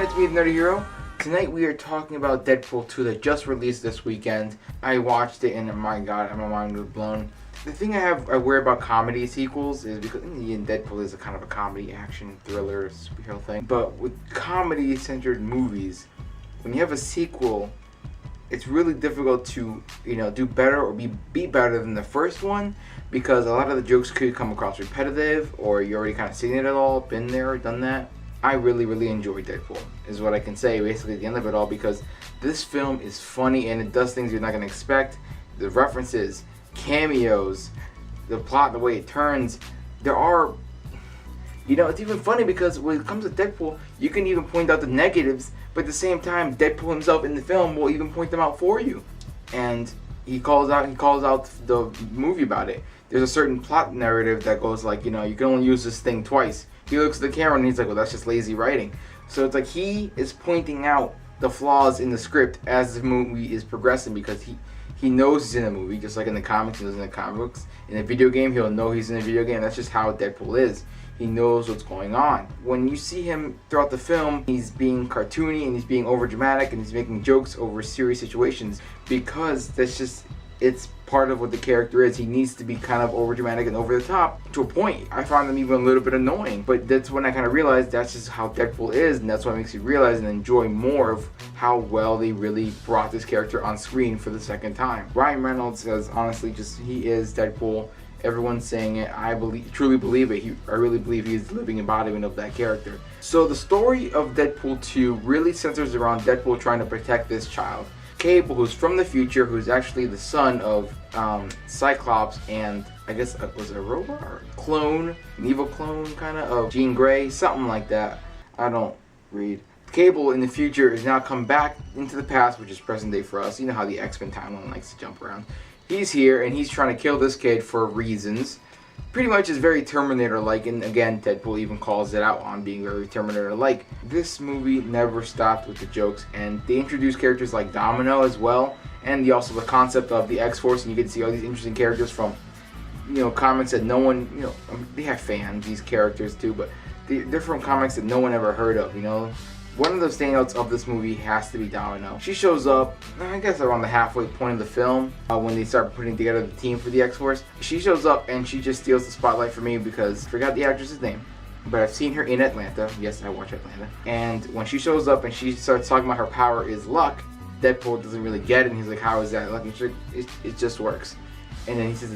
it's me, the Nerdy Hero. Tonight we are talking about Deadpool 2 that just released this weekend. I watched it and my god, my mind was blown. The thing I worry about comedy sequels is because Deadpool is a kind of a comedy, action, thriller, superhero thing. But with comedy-centered movies, when you have a sequel, it's really difficult to, do better or be better than the first one, because a lot of the jokes could come across repetitive, or you're already kind of seen it all, been there, done that. I really enjoyed Deadpool, is what I can say basically at the end of it all, because this film is funny and it does things you're not going to expect. The references, cameos, the plot, the way it turns, there are, it's even funny because when it comes to Deadpool, you can even point out the negatives, but at the same time, Deadpool himself in the film will even point them out for you. And he calls out the movie about it. There's a certain plot narrative that goes like, you can only use this thing twice. He looks at the camera and he's like, well, that's just lazy writing. So it's like he is pointing out the flaws in the script as the movie is progressing, because he knows he's in a movie, just like in the comics, he knows in the comic books. In a video game, he'll know he's in a video game. That's just how Deadpool is. He knows what's going on. When you see him throughout the film, he's being cartoony and he's being over dramatic and he's making jokes over serious situations, because it's part of what the character is. He needs to be kind of over dramatic and over the top to a point. I found them even a little bit annoying, but that's when I kind of realized that's just how Deadpool is, and that's what makes you realize and enjoy more of how well they really brought this character on screen for the second time. Ryan Reynolds says, honestly, he is Deadpool. Everyone's saying it. I truly believe it. I really believe he is the living embodiment of that character. So the story of Deadpool 2 really centers around Deadpool trying to protect this child, Cable, who's from the future, who's actually the son of Cyclops and I guess was it a robot or a clone, an evil clone kind of Jean Grey, something like that. I don't read. Cable in the future is now come back into the past, which is present day for us. You know how the X-Men timeline likes to jump around. He's here and he's trying to kill this kid for reasons. Pretty much is very Terminator-like, and again, Deadpool even calls it out on being very Terminator-like. This movie never stopped with the jokes, and they introduced characters like Domino as well, and also the concept of the X-Force, and you get to see all these interesting characters from, comics that no one, they have fans, these characters too, but they're from comics that no one ever heard of, One of the standouts of this movie has to be Domino. She shows up, I guess around the halfway point of the film, when they start putting together the team for the X-Force. She shows up and she just steals the spotlight for me because I forgot the actress's name, but I've seen her in Atlanta. Yes, I watch Atlanta. And when she shows up and she starts talking about her power is luck, Deadpool doesn't really get it, and he's like, how is that luck? And she's like, it just works. And then he says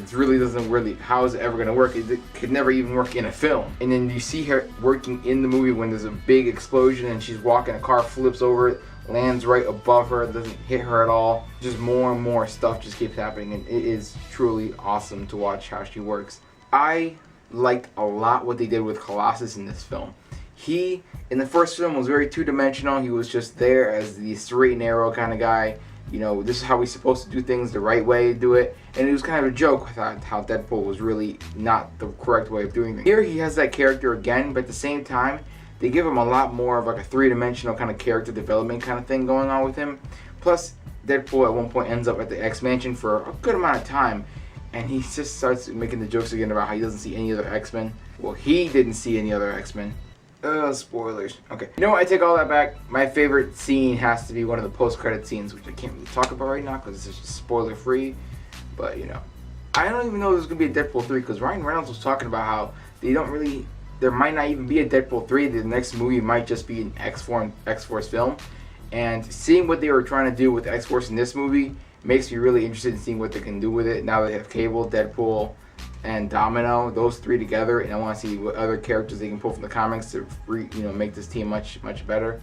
how is it ever going to work? It could never even work in a film. And then you see her working in the movie when there's a big explosion and she's walking, a car flips over, lands right above her, doesn't hit her at all. Just more and more stuff just keeps happening, and it is truly awesome to watch how she works. I liked a lot what they did with Colossus in this film. He, in the first film, was very two-dimensional. He was just there as the straight and narrow kind of guy. This is how we're supposed to do things, the right way to do it. And it was kind of a joke with how Deadpool was really not the correct way of doing things. Here he has that character again, but at the same time, they give him a lot more of like a three-dimensional kind of character development kind of thing going on with him. Plus, Deadpool at one point ends up at the X-Mansion for a good amount of time, and he just starts making the jokes again about how he doesn't see any other X-Men. Well, he didn't see any other X-Men. Spoilers. Okay. I take all that back. My favorite scene has to be one of the post-credit scenes, which I can't really talk about right now because it's just spoiler-free. But, I don't even know there's going to be a Deadpool 3, because Ryan Reynolds was talking about how there might not even be a Deadpool 3. The next movie might just be an X-Force film. And seeing what they were trying to do with X-Force in this movie makes me really interested in seeing what they can do with it. Now they have Cable, Deadpool, and Domino, those three together, and I want to see what other characters they can pull from the comics to make this team much better.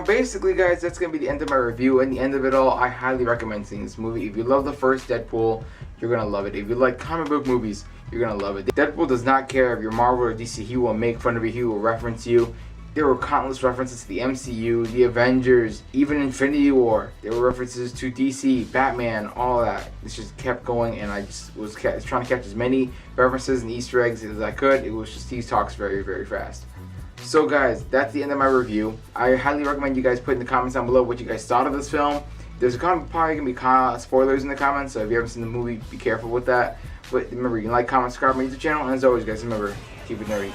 Basically, guys, that's gonna be the end of my review. And the end of it all, I highly recommend seeing this movie. If you love the first Deadpool, you're gonna love it. If you like comic book movies, you're gonna love it. Deadpool does not care if you're Marvel or DC. He will make fun of you. He will reference you. There were countless references to the MCU, the Avengers, even Infinity War. There were references to DC, Batman, all that. This just kept going, and I just was trying to catch as many references and Easter eggs as I could. It was just, he talks very fast. So guys, that's the end of my review. I highly recommend you guys put in the comments down below what you guys thought of this film. There's probably going to be spoilers in the comments, so if you haven't seen the movie, be careful with that. But remember, you can like, comment, subscribe to my YouTube channel, and as always, guys, remember, keep it nerdy.